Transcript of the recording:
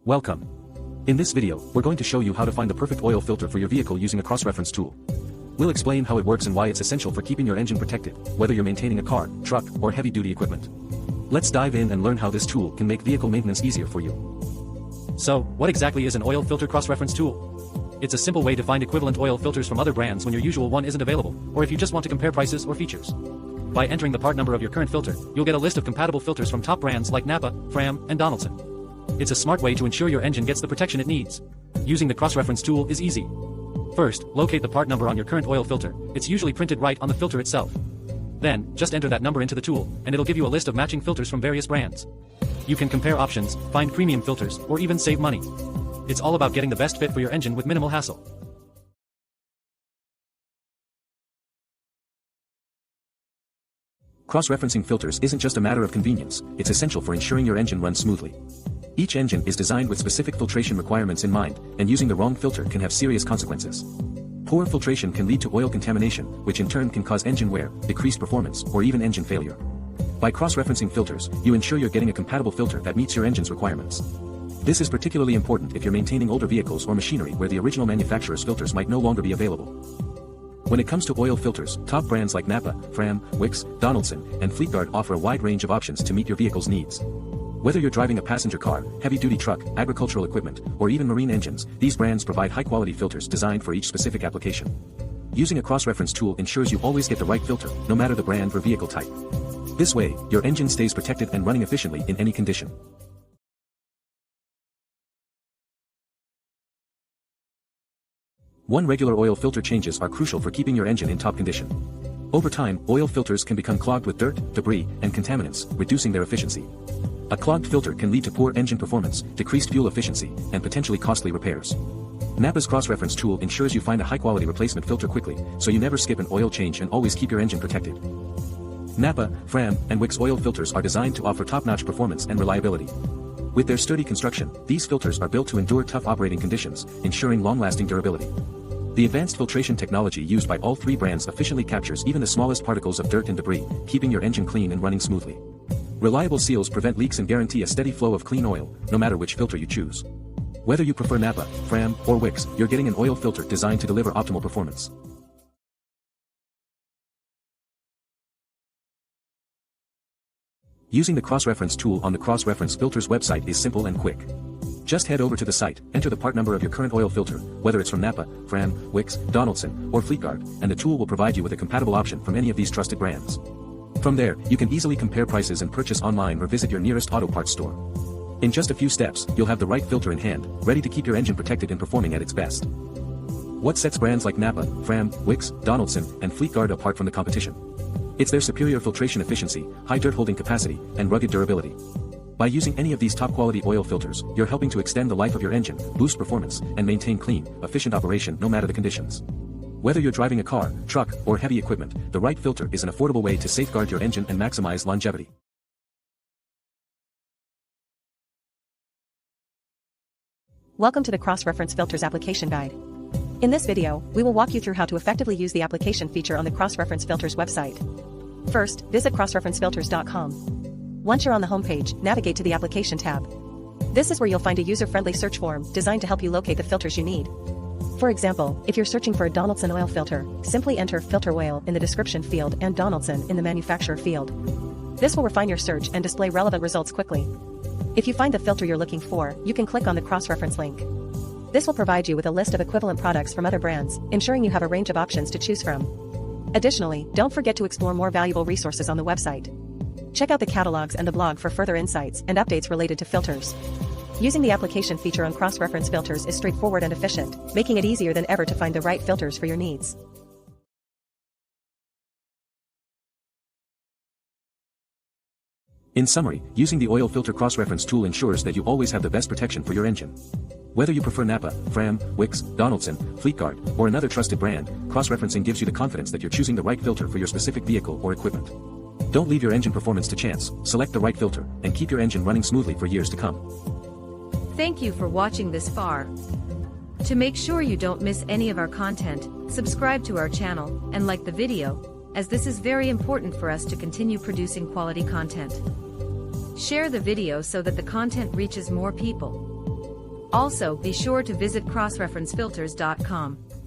Welcome. In this video, we're going to show you how to find the perfect oil filter for your vehicle using a cross-reference tool. We'll explain how it works and why it's essential for keeping your engine protected, whether you're maintaining a car, truck, or heavy-duty equipment. Let's dive in and learn how this tool can make vehicle maintenance easier for you. So, what exactly is an oil filter cross-reference tool? It's a simple way to find equivalent oil filters from other brands when your usual one isn't available, or if you just want to compare prices or features. By entering the part number of your current filter, you'll get a list of compatible filters from top brands like Napa, Fram, and Donaldson. It's a smart way to ensure your engine gets the protection it needs. Using the cross-reference tool is easy. First, locate the part number on your current oil filter. It's usually printed right on the filter itself. Then, just enter that number into the tool, and it'll give you a list of matching filters from various brands. You can compare options, find premium filters, or even save money. It's all about getting the best fit for your engine with minimal hassle. Cross-referencing filters isn't just a matter of convenience, it's essential for ensuring your engine runs smoothly. Each engine is designed with specific filtration requirements in mind, and using the wrong filter can have serious consequences. Poor filtration can lead to oil contamination, which in turn can cause engine wear, decreased performance, or even engine failure. By cross-referencing filters, you ensure you're getting a compatible filter that meets your engine's requirements. This is particularly important if you're maintaining older vehicles or machinery where the original manufacturer's filters might no longer be available. When it comes to oil filters, top brands like Napa, Fram, Wix, Donaldson, and Fleetguard offer a wide range of options to meet your vehicle's needs. Whether you're driving a passenger car, heavy-duty truck, agricultural equipment, or even marine engines, these brands provide high-quality filters designed for each specific application. Using a cross-reference tool ensures you always get the right filter, no matter the brand or vehicle type. This way, your engine stays protected and running efficiently in any condition. One, regular oil filter changes are crucial for keeping your engine in top condition. Over time, oil filters can become clogged with dirt, debris, and contaminants, reducing their efficiency. A clogged filter can lead to poor engine performance, decreased fuel efficiency, and potentially costly repairs. Napa's cross-reference tool ensures you find a high-quality replacement filter quickly, so you never skip an oil change and always keep your engine protected. Napa, Fram, and Wix oil filters are designed to offer top-notch performance and reliability. With their sturdy construction, these filters are built to endure tough operating conditions, ensuring long-lasting durability. The advanced filtration technology used by all three brands efficiently captures even the smallest particles of dirt and debris, keeping your engine clean and running smoothly. Reliable seals prevent leaks and guarantee a steady flow of clean oil, no matter which filter you choose. Whether you prefer Napa, Fram, or Wix, you're getting an oil filter designed to deliver optimal performance. Using the cross-reference tool on the cross-reference filters website is simple and quick. Just head over to the site, enter the part number of your current oil filter, whether it's from Napa, Fram, Wix, Donaldson, or Fleetguard, and the tool will provide you with a compatible option from any of these trusted brands. From there, you can easily compare prices and purchase online or visit your nearest auto parts store. In just a few steps, you'll have the right filter in hand, ready to keep your engine protected and performing at its best. What sets brands like Napa, Fram, Wix, Donaldson, and Fleetguard apart from the competition? It's their superior filtration efficiency, high dirt holding capacity, and rugged durability. By using any of these top-quality oil filters, you're helping to extend the life of your engine, boost performance, and maintain clean, efficient operation no matter the conditions. Whether you're driving a car, truck, or heavy equipment, the right filter is an affordable way to safeguard your engine and maximize longevity. Welcome to the Cross-Reference Filters Application Guide. In this video, we will walk you through how to effectively use the application feature on the Cross-Reference Filters website. First, visit crossreferencefilters.com. Once you're on the homepage, navigate to the Application tab. This is where you'll find a user-friendly search form designed to help you locate the filters you need. For example, if you're searching for a Donaldson oil filter, simply enter filter oil in the description field and Donaldson in the manufacturer field. This will refine your search and display relevant results quickly. If you find the filter you're looking for, you can click on the cross-reference link. This will provide you with a list of equivalent products from other brands, ensuring you have a range of options to choose from. Additionally, don't forget to explore more valuable resources on the website. Check out the catalogs and the blog for further insights and updates related to filters. Using the application feature on cross-reference filters is straightforward and efficient, making it easier than ever to find the right filters for your needs. In summary, using the oil filter cross-reference tool ensures that you always have the best protection for your engine. Whether you prefer Napa, Fram, Wix, Donaldson, Fleetguard, or another trusted brand, cross-referencing gives you the confidence that you're choosing the right filter for your specific vehicle or equipment. Don't leave your engine performance to chance, select the right filter, and keep your engine running smoothly for years to come. Thank you for watching this far. To make sure you don't miss any of our content, subscribe to our channel and like the video, as this is very important for us to continue producing quality content. Share the video so that the content reaches more people. Also, be sure to visit crossreferencefilters.com.